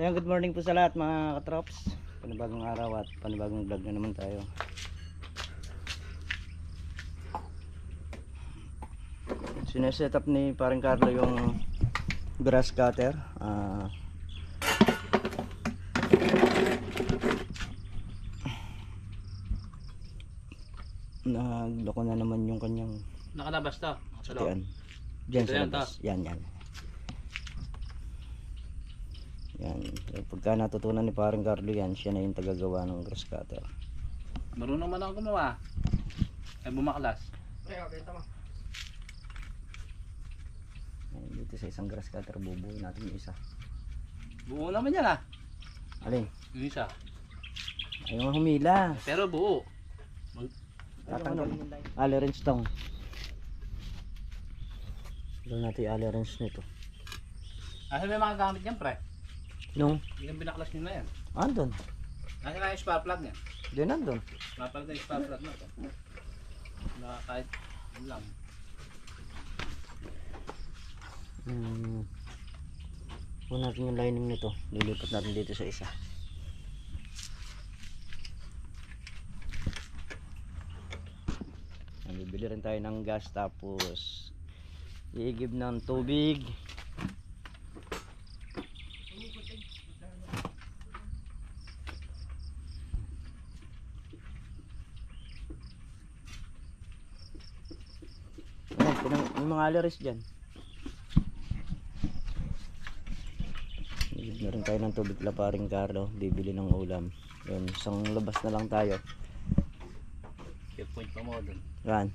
Ayan, good morning po sa lahat mga katrops. Panibagong araw at panibagong vlog na naman tayo. Sineset up ni paring Carlo yung grass cutter. Nagloko na naman yung kanyang nakalabas to. satian. Diyan sa labas. Yan. Yan. Pagka natutunan ni paring Carlo yan, siya na yung tagagawa ng grass cutter. Marunong man ako gumawa. Ay bumaklas. Okay, tama. Dito sa isang grass cutter, bubuin natin yung isa. Buo naman yan ah. Alin? Yung isa. Ayaw humila. Pero buo. Tatanggal. Allen stone. Gawin natin yung allen nito. Kasi may mga gamit yan pre. No? Yung binaklas nyo na yan. Andun. Kasi na yung spark plug niya. Di nandun. Mapalag na yung spark plug na ito. Na kahit yun lang. Huwag natin yung lining nito. Lilipat natin dito sa isa. Bibili rin tayo ng gas tapos iigib ng tubig. May mga aleris dyan. Iigib na rin tayo ng tubig la paring Carlo. Bibili ng ulam. Yun, isang labas na lang tayo. Checkpoint pa mo dun. Yan.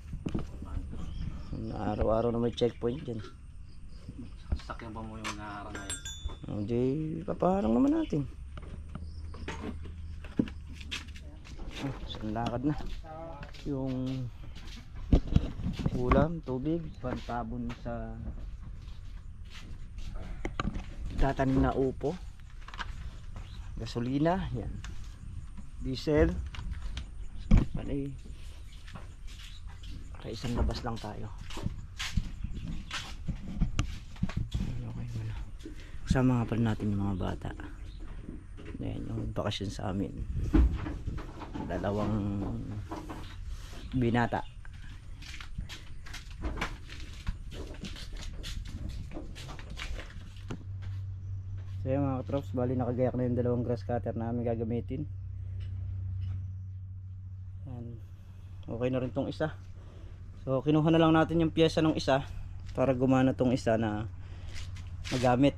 Araw-araw na may checkpoint dyan. Sakyan pa mo yung naharang ngayon. Hindi, papaharang naman natin. Isang lakad na. Yung ulam, tubig, pantabon sa tatanim na upo, gasolina, yan, diesel, panay. Para isang labas lang tayo. Okay muna. Kasama nga pala natin yung mga bata. Ayan, yung bakasyon sa amin. Dalawang binata. So yun mga katrops, bali nakagayak na yung dalawang grass cutter na namin gagamitin. Ayan. Okay na rin tong isa. So kinuha na lang natin yung pyesa ng isa para gumana tong isa na magamit.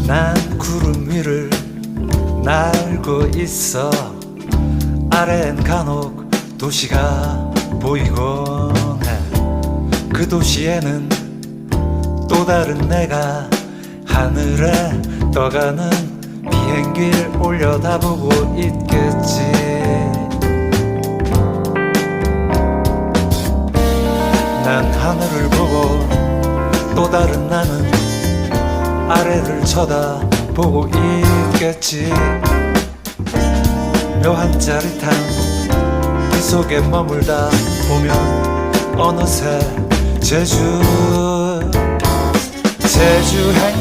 난 구름 위를 날고 있어. 아래엔 간혹 도시가 보이곤 해. 그 도시에는 또 다른 내가 하늘에 떠가는 비행기를 올려다보고 있겠지. 난 하늘을 보고 또 다른 나는 아래를 쳐다보고 있겠지. 묘한 짜릿함 그 속에 머물다 보면 어느새 제주행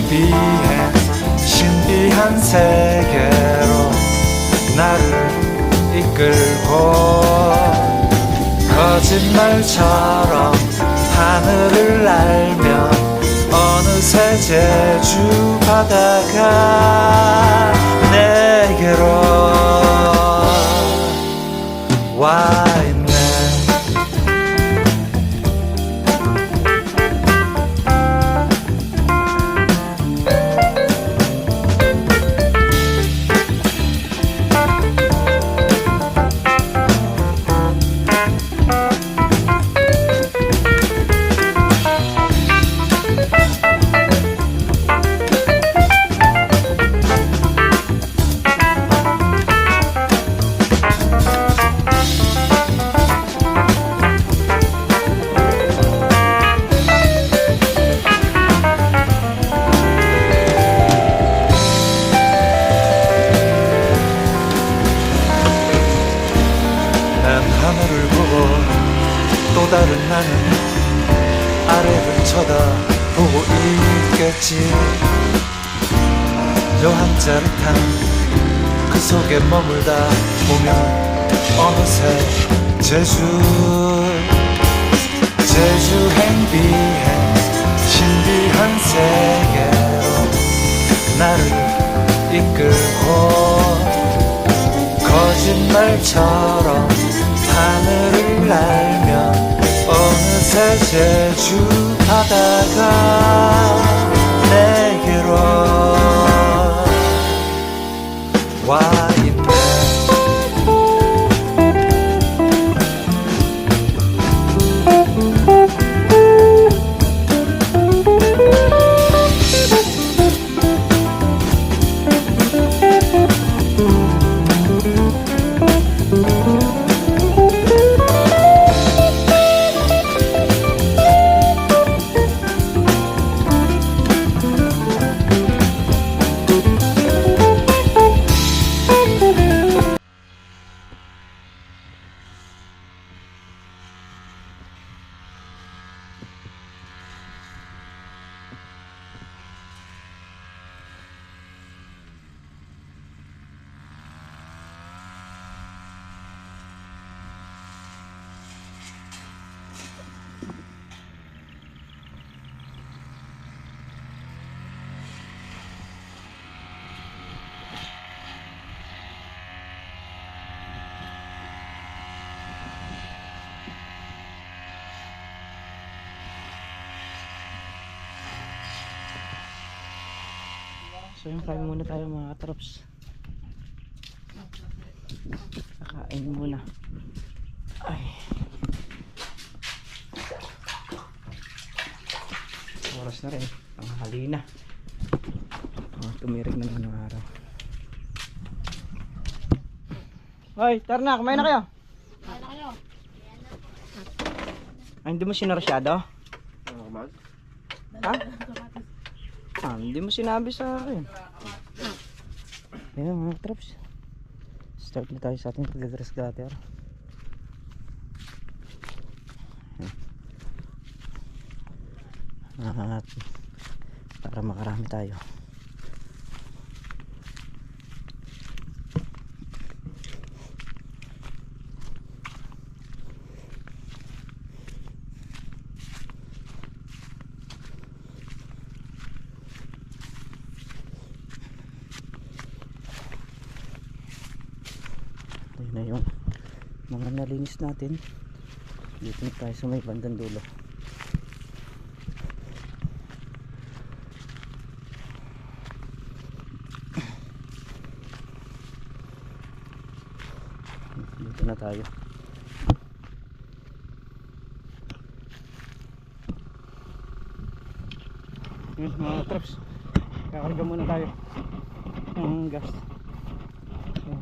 비행 신비한 세계로 나를 이끌고 거짓말처럼 하늘을 날며 어느새 제주 바다가 내게로 와 있네. 난 하늘을 보고 또 다른 나는 아래를 쳐다보고 있겠지. 묘한 짜릿한 그 속에 머물다 보면 어느새 제주 행비해 신비한 세계로 나를 이끌고 거짓말처럼 하늘을 날면 어느새 제주 바다가 내게로 와 있네. So yung kain muna tayo mga katrops. Kakain muna. Ay. Oras na rin. Panghali na. Tumirik na naman ang araw. Hoy, Tarna, kumain na kayo? Kumain na kayo. Ay, hindi mo sinarasyado? Ha? Hindi mo sinabi sa akin. Ayan mga traps. Start na tayo sa ating pag-grass cutter. At para makarami tayo. Ayun na yung mga nalinis natin. Dito na tayo sa may bandang dulo. Dito na tayo. Yun mga traps, kakarga muna tayo ng gas. Ayan.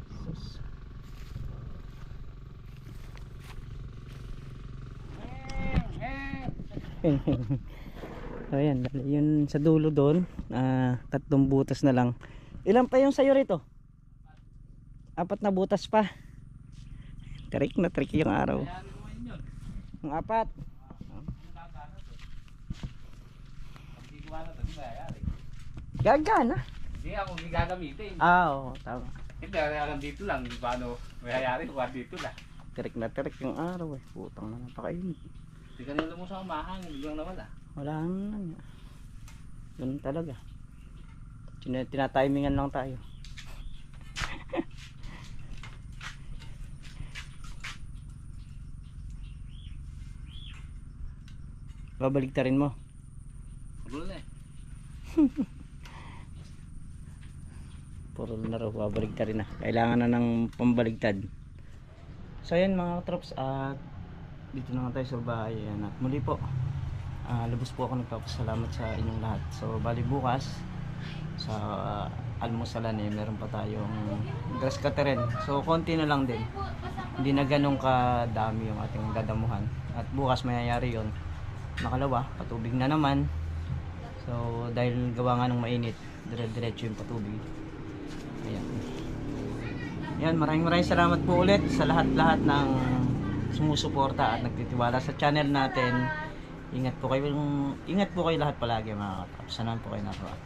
Sus. Ayan, yun sa dulo doon, tatlong butas na lang. Ilan pa yung sayo rito? 4 na butas pa. Trick na trick yung araw. Ang 4. Gagana. Hindi ako gagamitin. Oo, tama. Hindi, alam dito lang. Paano mayayari kung dito lang. Trick na trick yung araw eh. Putang na napakainit. Hindi kanila mo sa umahan. Biglang nawala. Wala naman. Ganun talaga. Tinatimingan lang tayo. Babaligtarin mo. Gulo na eh. Puro na raw, babaligtarin na. Kailangan na ng pambaligtad. So ayan mga katrops, at dito na nga tayo sa bahay. Ayan, at muli po, lubos po ako nagpapasalamat sa inyong lahat. So bali bukas sa almusalan meron pa tayong grass cutter rin. So konti na lang din, hindi na ganun kadami yung ating dadamuhan. At bukas mayayari yon, nakalawa, patubig na naman. So dahil gawa nga ng mainit, dire-diretso yung patubig. Ayan. Yan, maraming salamat po ulit sa lahat-lahat ng sumusuporta at nagtitiwala sa channel natin. Ingat po kayo lahat palagi mga katrops. Sanahan po kayo naroon.